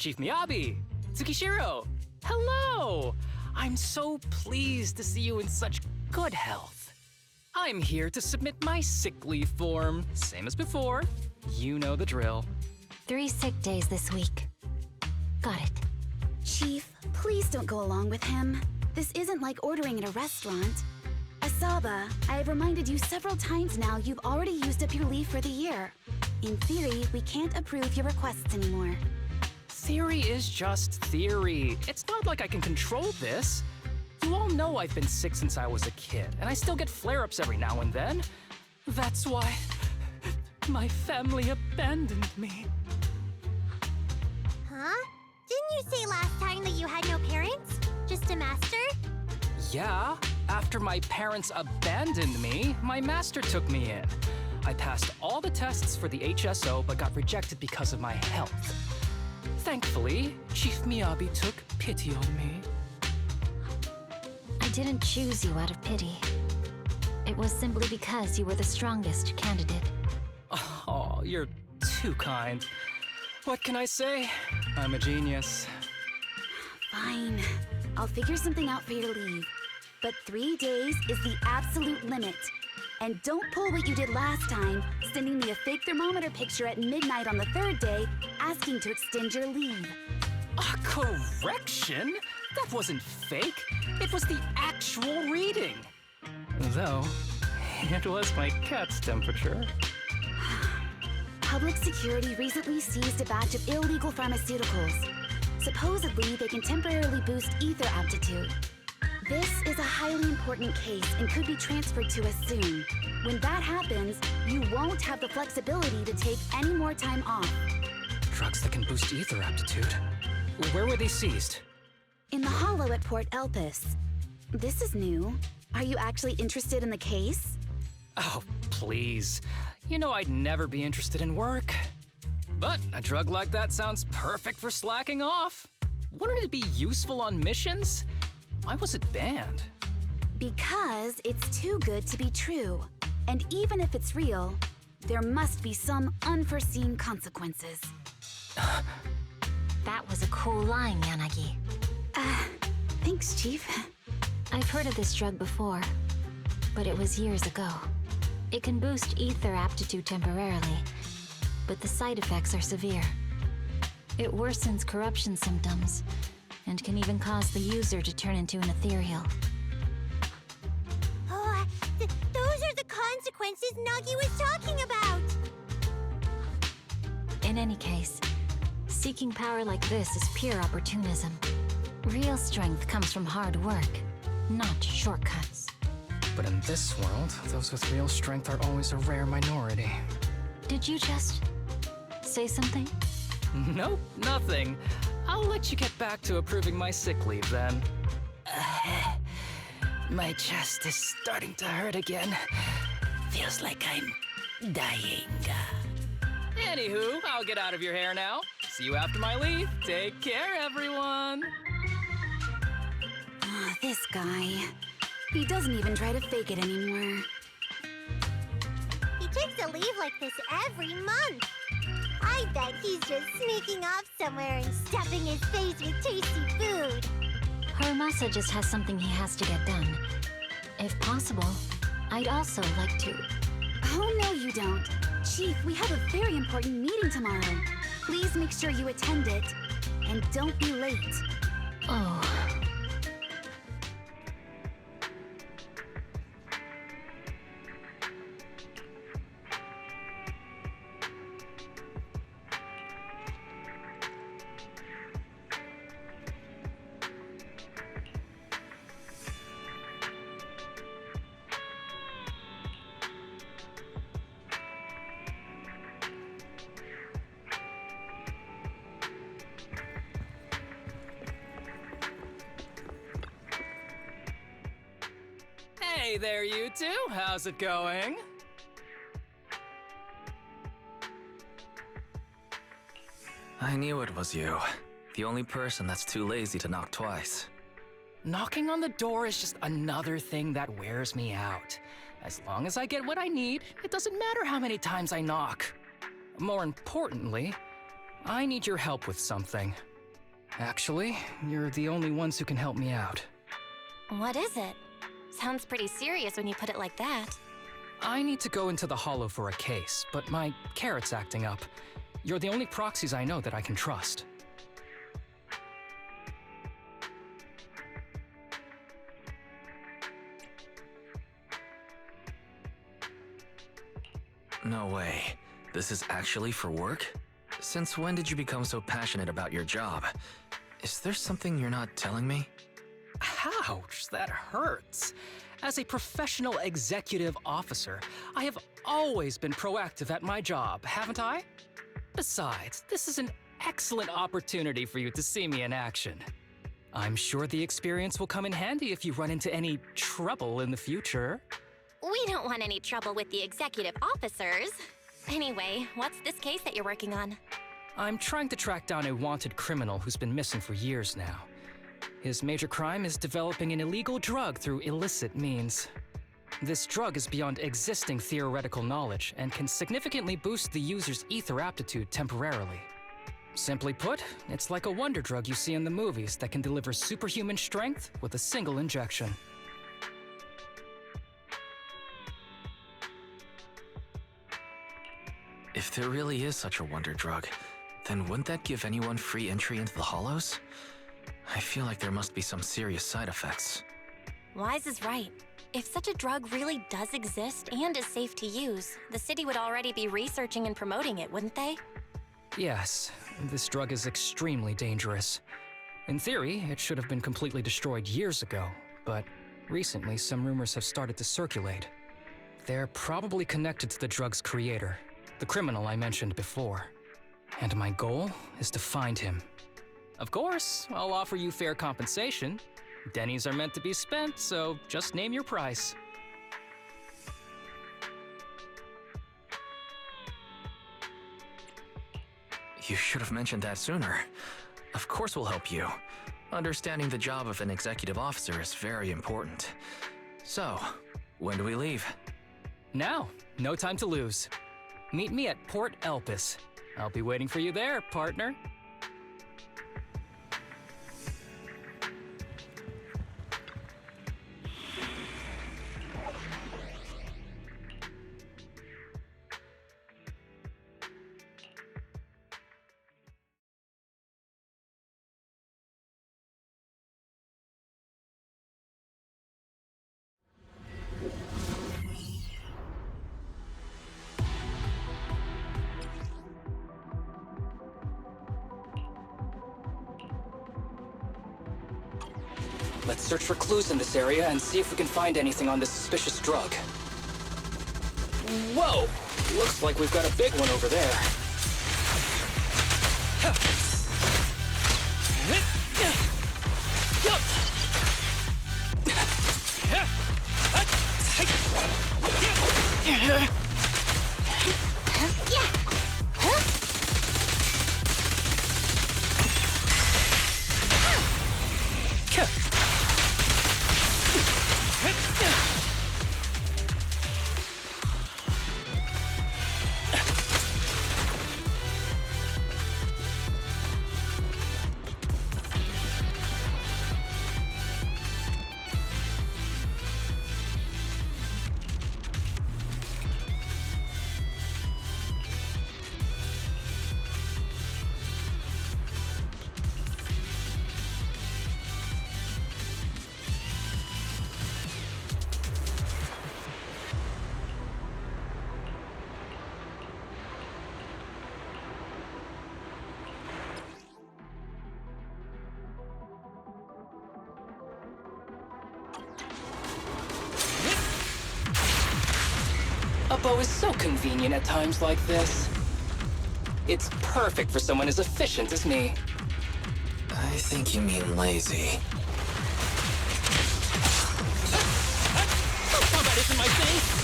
Chief Miyabi! Tsukishiro! Hello! I'm so pleased to see you in such good health. I'm here to submit my sick leave form, same as before. You know the drill. 3 sick days this week. Got it. Chief, please don't go along with him. This isn't like ordering at a restaurant. Asaba, I have reminded you several times now you've already used up your leave for the year. In theory, we can't approve your requests anymore. Theory is just theory. It's not like I can control this. You all know I've been sick since I was a kid, and I still get flare-ups every now and then. That's why my family abandoned me. Huh? Didn't you say last time that you had no parents? Just a master? Yeah, after my parents abandoned me, my master took me in. I passed all the tests for the HSO but got rejected because of my health. Thankfully, Chief Miyabi took pity on me. I didn't choose you out of pity. It was simply because you were the strongest candidate. Oh, you're too kind. What can I say? I'm a genius. Fine. I'll figure something out for your leave. But 3 days is the absolute limit. And don't pull what you did last time, sending me a fake thermometer picture at midnight on the 3rd day, asking to extend your leave. A correction? That wasn't fake. It was the actual reading. Though, it was my cat's temperature. Public security recently seized a batch of illegal pharmaceuticals. Supposedly, they can temporarily boost ether aptitude. This is a highly important case and could be transferred to us soon. When that happens, you won't have the flexibility to take any more time off. Drugs that can boost ether aptitude. Where were they seized? In the hollow at Port Elpis. This is new. Are you actually interested in the case? Oh, please. You know I'd never be interested in work. But a drug like that sounds perfect for slacking off. Wouldn't it be useful on missions? Why was it banned? Because it's too good to be true. And even if it's real, there must be some unforeseen consequences. That was a cool line, Yanagi. Thanks, Chief. I've heard of this drug before, but it was years ago. It can boost ether aptitude temporarily, but the side effects are severe. It worsens corruption symptoms, and can even cause the user to turn into an ethereal. Oh, those are the consequences Nagi was talking about! In any case, seeking power like this is pure opportunism. Real strength comes from hard work, not shortcuts. But in this world, those with real strength are always a rare minority. Did you just say something? Nope, nothing. I'll let you get back to approving my sick leave then. My chest is starting to hurt again. Feels like I'm dying. Anywho, I'll get out of your hair now. See you after my leave. Take care, everyone. This guy. He doesn't even try to fake it anymore. He takes a leave like this every month. I bet he's just sneaking off somewhere and stuffing his face with tasty food. Harumasa just has something he has to get done. If possible, I'd also like to... Oh, no, you don't. Chief, we have a very important meeting tomorrow. Please make sure you attend it. And don't be late. Oh... Hey there, you two. How's it going? I knew it was you. The only person that's too lazy to knock twice. Knocking on the door is just another thing that wears me out. As long as I get what I need, it doesn't matter how many times I knock. More importantly, I need your help with something. Actually, you're the only ones who can help me out. What is it? Sounds pretty serious when you put it like that. I need to go into the Hollow for a case, but my carrot's acting up. You're the only proxies I know that I can trust. No way. This is actually for work? Since when did you become so passionate about your job? Is there something you're not telling me? Ouch, that hurts. As a professional executive officer, I have always been proactive at my job, haven't I? Besides, this is an excellent opportunity for you to see me in action. I'm sure the experience will come in handy if you run into any trouble in the future. We don't want any trouble with the executive officers. Anyway, what's this case that you're working on? I'm trying to track down a wanted criminal who's been missing for years now. His major crime is developing an illegal drug through illicit means. This drug is beyond existing theoretical knowledge and can significantly boost the user's ether aptitude temporarily. Simply put, it's like a wonder drug you see in the movies that can deliver superhuman strength with a single injection. If there really is such a wonder drug, then wouldn't that give anyone free entry into the Hollows? I feel like there must be some serious side effects. Wise is right. If such a drug really does exist and is safe to use, the city would already be researching and promoting it, wouldn't they? Yes, this drug is extremely dangerous. In theory, it should have been completely destroyed years ago, but recently some rumors have started to circulate. They're probably connected to the drug's creator, the criminal I mentioned before. And my goal is to find him. Of course, I'll offer you fair compensation. Dennies are meant to be spent, so just name your price. You should have mentioned that sooner. Of course we'll help you. Understanding the job of an executive officer is very important. So, when do we leave? Now, no time to lose. Meet me at Port Elpis. I'll be waiting for you there, partner. Let's search for clues in this area and see if we can find anything on this suspicious drug. Whoa! Looks like we've got a big one over there. A bow is so convenient at times like this. It's perfect for someone as efficient as me. I think you mean lazy. Combat isn't my thing!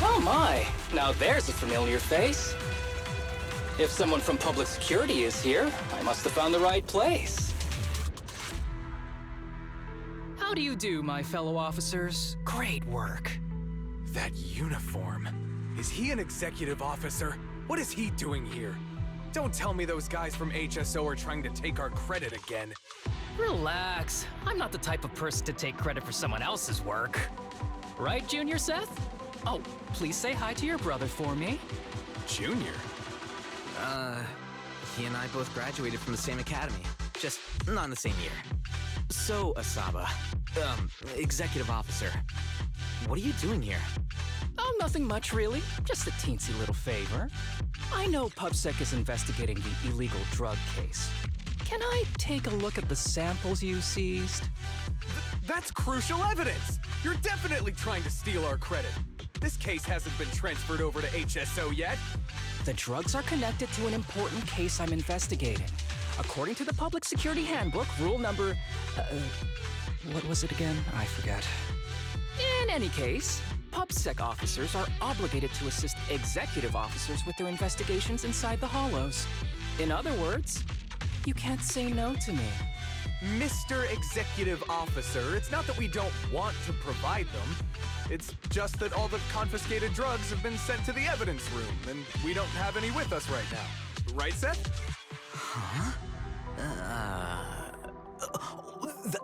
Oh my, now there's a familiar face. If someone from public security is here, I must have found the right place. How do you do, my fellow officers? Great work. That uniform. Is he an executive officer? What is he doing here? Don't tell me those guys from HSO are trying to take our credit again. Relax. I'm not the type of person to take credit for someone else's work. Right, Junior Seth? Oh, please say hi to your brother for me. Junior? He and I both graduated from the same academy. Just not in the same year. So, Asaba, executive officer, what are you doing here? Oh, nothing much, really. Just a teensy little favor. I know PubSec is investigating the illegal drug case. Can I take a look at the samples you seized? That's crucial evidence! You're definitely trying to steal our credit. This case hasn't been transferred over to HSO yet. The drugs are connected to an important case I'm investigating. According to the Public Security Handbook, rule number... what was it again? I forget. In any case, PubSec officers are obligated to assist executive officers with their investigations inside the Hollows. In other words, you can't say no to me. Mr. Executive Officer, it's not that we don't want to provide them. It's just that all the confiscated drugs have been sent to the evidence room, and we don't have any with us right now. Right, Seth? Huh?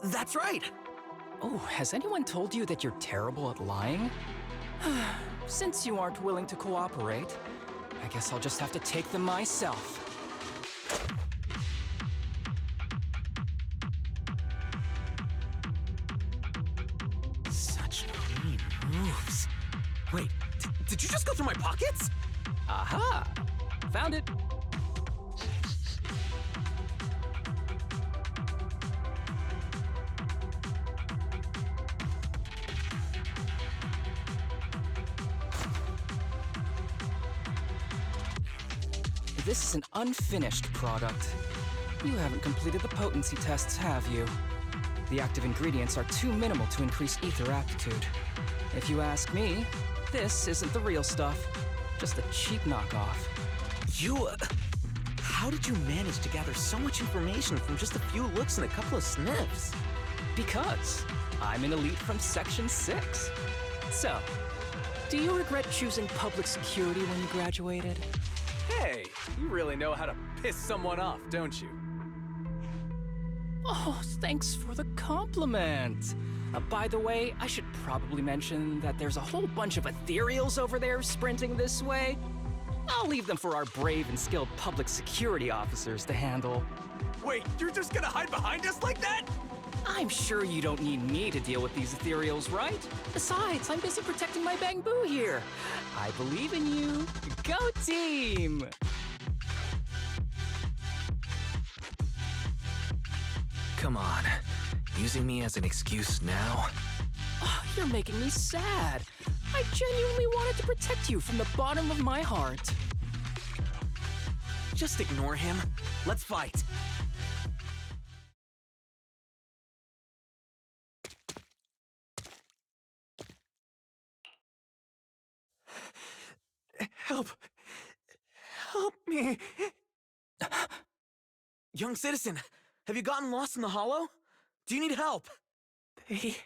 That's right! Oh, has anyone told you that you're terrible at lying? Since you aren't willing to cooperate, I guess I'll just have to take them myself. Such clean moves. Wait, did you just go through my pockets? Aha! Found it! This is an unfinished product. You haven't completed the potency tests, have you? The active ingredients are too minimal to increase ether aptitude. If you ask me, this isn't the real stuff. Just a cheap knockoff. How did you manage to gather so much information from just a few looks and a couple of sniffs? Because I'm an elite from Section 6. So, do you regret choosing public security when you graduated? Hey, you really know how to piss someone off, don't you? Oh, thanks for the compliment. By the way, I should probably mention that there's a whole bunch of ethereals over there sprinting this way. I'll leave them for our brave and skilled public security officers to handle. Wait, you're just gonna hide behind us like that? I'm sure you don't need me to deal with these ethereals, right? Besides, I'm busy protecting my bamboo here. I believe in you. Go team! Come on. Using me as an excuse now? Oh, you're making me sad. I genuinely wanted to protect you from the bottom of my heart. Just ignore him. Let's fight. Help! Help me! Young citizen, have you gotten lost in the hollow? Do you need help? They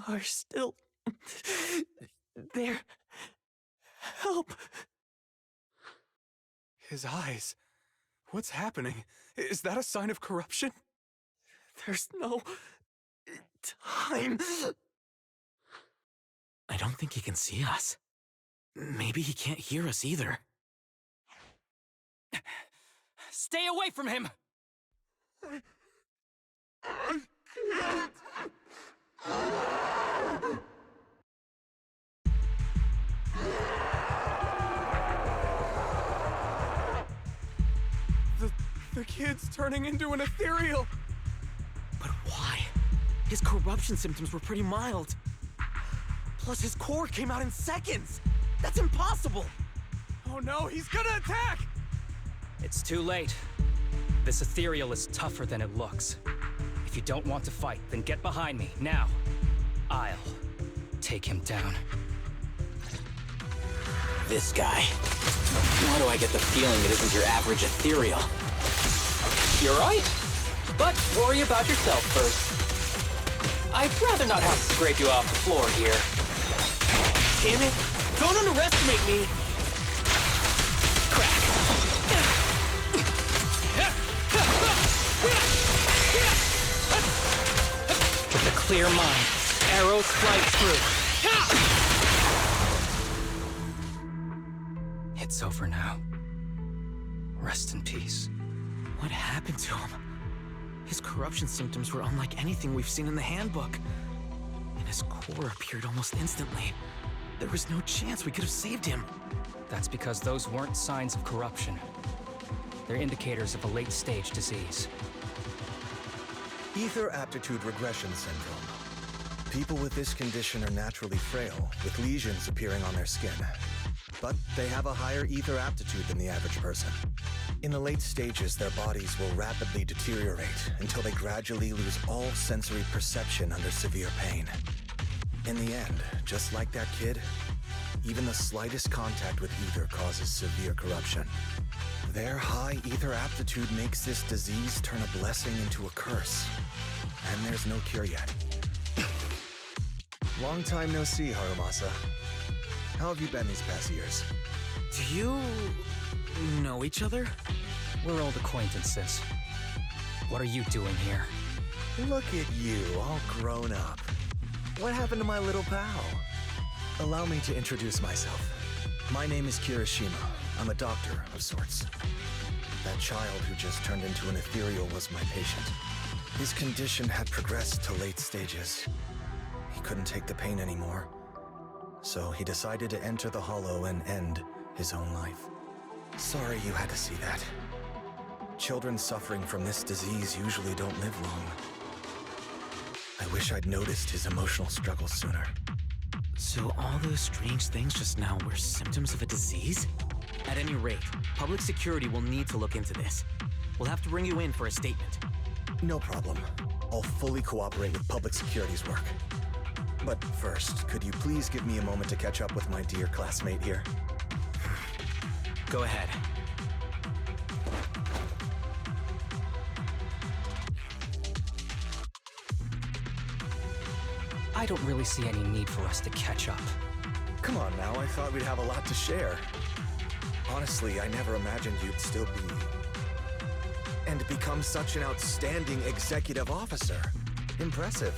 are still there. Help! His eyes. What's happening? Is that a sign of corruption? There's no time. I don't think he can see us. Maybe he can't hear us either. Stay away from him! The kid's turning into an ethereal! But why? His corruption symptoms were pretty mild. Plus his core came out in seconds! That's impossible! Oh no, he's gonna attack! It's too late. This ethereal is tougher than it looks. If you don't want to fight, then get behind me, now. I'll take him down. This guy. Why do I get the feeling it isn't your average ethereal? You're right. But worry about yourself first. I'd rather not have to scrape you off the floor here. Damn it! Don't underestimate me! Crack. With a clear mind, arrows fly through. It's over now. Rest in peace. What happened to him? His corruption symptoms were unlike anything we've seen in the handbook. And his core appeared almost instantly. There was no chance we could have saved him. That's because those weren't signs of corruption. They're indicators of a late-stage disease. Ether aptitude regression syndrome. People with this condition are naturally frail, with lesions appearing on their skin. But they have a higher ether aptitude than the average person. In the late stages, their bodies will rapidly deteriorate until they gradually lose all sensory perception under severe pain. In the end, just like that kid, even the slightest contact with ether causes severe corruption. Their high ether aptitude makes this disease turn a blessing into a curse. And there's no cure yet. Long time no see, Harumasa. How have you been these past years? Do you know each other? We're old acquaintances. What are you doing here? Look at you, all grown up. What happened to my little pal? Allow me to introduce myself. My name is Kirishima. I'm a doctor of sorts. That child who just turned into an ethereal was my patient. His condition had progressed to late stages. He couldn't take the pain anymore. So he decided to enter the Hollow and end his own life. Sorry you had to see that. Children suffering from this disease usually don't live long. I wish I'd noticed his emotional struggles sooner. So all those strange things just now were symptoms of a disease? At any rate, public security will need to look into this. We'll have to bring you in for a statement. No problem. I'll fully cooperate with public security's work. But first, could you please give me a moment to catch up with my dear classmate here? Go ahead. I don't really see any need for us to catch up. Come on now, I thought we'd have a lot to share. Honestly, I never imagined you'd still be... and become such an outstanding executive officer. Impressive.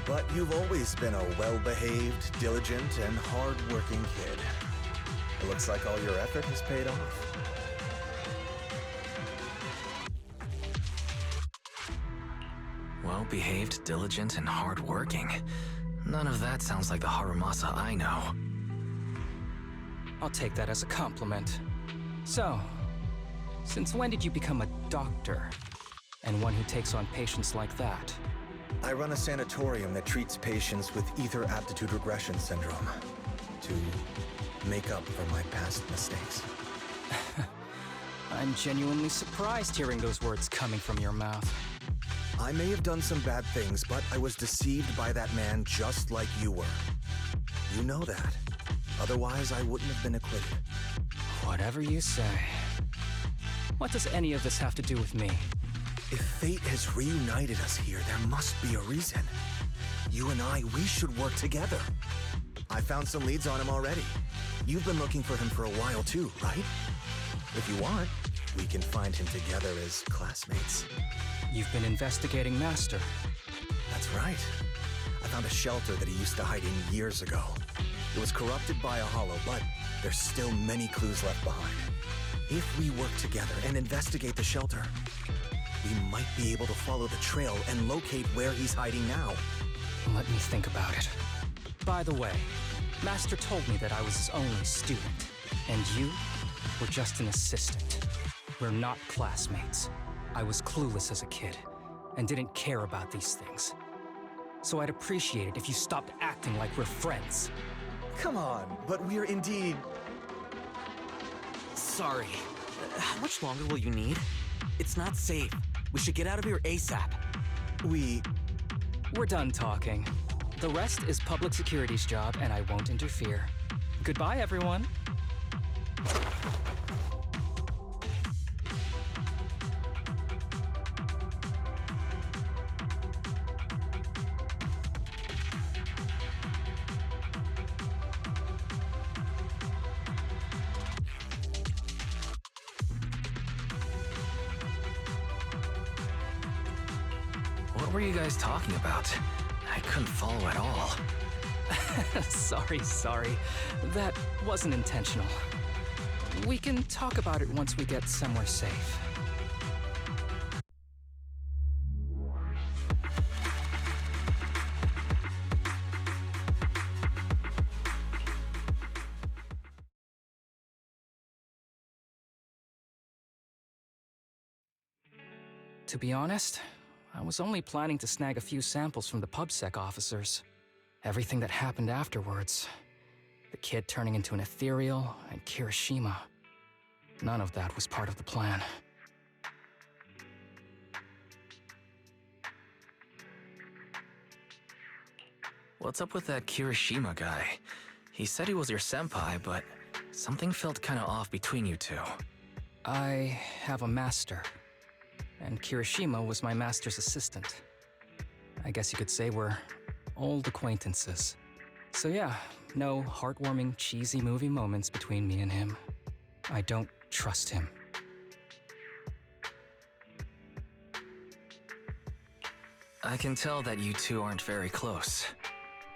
But you've always been a well-behaved, diligent, and hard-working kid. It looks like all your effort has paid off. Well-behaved, diligent, and hardworking. None of that sounds like the Harumasa I know. I'll take that as a compliment. So, since when did you become a doctor? And one who takes on patients like that? I run a sanatorium that treats patients with ether aptitude regression syndrome to make up for my past mistakes. I'm genuinely surprised hearing those words coming from your mouth. I may have done some bad things, but I was deceived by that man just like you were. You know that. Otherwise, I wouldn't have been acquitted. Whatever you say. What does any of this have to do with me? If fate has reunited us here, there must be a reason. You and I, we should work together. I found some leads on him already. You've been looking for him for a while too, right? If you want, we can find him together as classmates. You've been investigating Master. That's right. I found a shelter that he used to hide in years ago. It was corrupted by a hollow, but there's still many clues left behind. If we work together and investigate the shelter, we might be able to follow the trail and locate where he's hiding now. Let me think about it. By the way, Master told me that I was his only student, and you were just an assistant. We're not classmates. I was clueless as a kid, and didn't care about these things. So I'd appreciate it if you stopped acting like we're friends. Come on, but we're indeed... Sorry. How much longer will you need? It's not safe. We should get out of here ASAP. We're done talking. The rest is public security's job, and I won't interfere. Goodbye, everyone. What were you guys talking about? I couldn't follow at all. Sorry. That wasn't intentional. We can talk about it once we get somewhere safe. To be honest, I was only planning to snag a few samples from the PubSec officers. Everything that happened afterwards. The kid turning into an ethereal, and Kirishima. None of that was part of the plan. What's up with that Kirishima guy? He said he was your senpai, but something felt kinda off between you two. I have a master, and Kirishima was my master's assistant. I guess you could say we're old acquaintances. So yeah, no heartwarming, cheesy movie moments between me and him. I don't trust him. I can tell that you two aren't very close.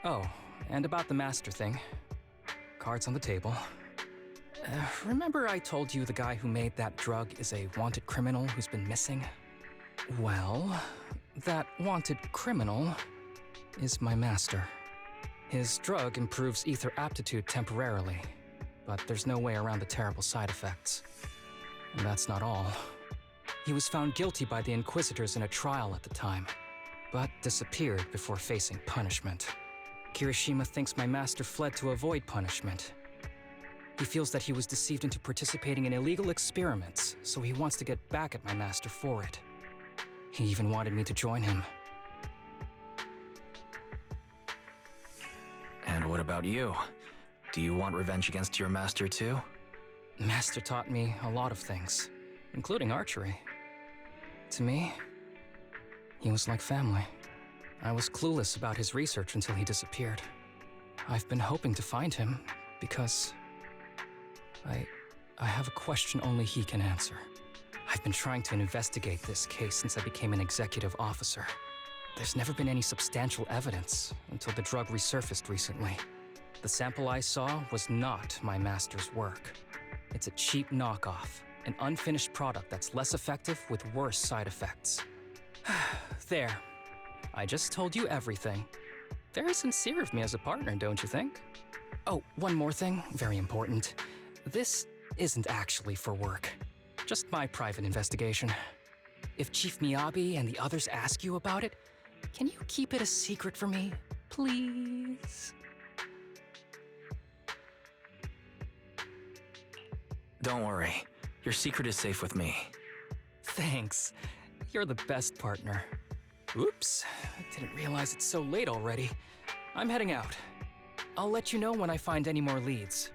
Oh, and about the master thing. Cards on the table. Remember I told you the guy who made that drug is a wanted criminal who's been missing? Well, that wanted criminal is my master. His drug improves ether aptitude temporarily, but there's no way around the terrible side effects. And that's not all. He was found guilty by the Inquisitors in a trial at the time, but disappeared before facing punishment. Kirishima thinks my master fled to avoid punishment. He feels that he was deceived into participating in illegal experiments, so he wants to get back at my master for it. He even wanted me to join him. And what about you? Do you want revenge against your master too? Master taught me a lot of things, including archery. To me, he was like family. I was clueless about his research until he disappeared. I've been hoping to find him because I have a question only he can answer. I've been trying to investigate this case since I became an executive officer. There's never been any substantial evidence until the drug resurfaced recently. The sample I saw was not my master's work. It's a cheap knockoff, an unfinished product that's less effective with worse side effects. There. I just told you everything. Very sincere of me as a partner, don't you think? Oh, one more thing, very important. This isn't actually for work. Just my private investigation. If Chief Miyabi and the others ask you about it, can you keep it a secret for me, please? Don't worry. Your secret is safe with me. Thanks. You're the best partner. Oops, I didn't realize it's so late already. I'm heading out. I'll let you know when I find any more leads.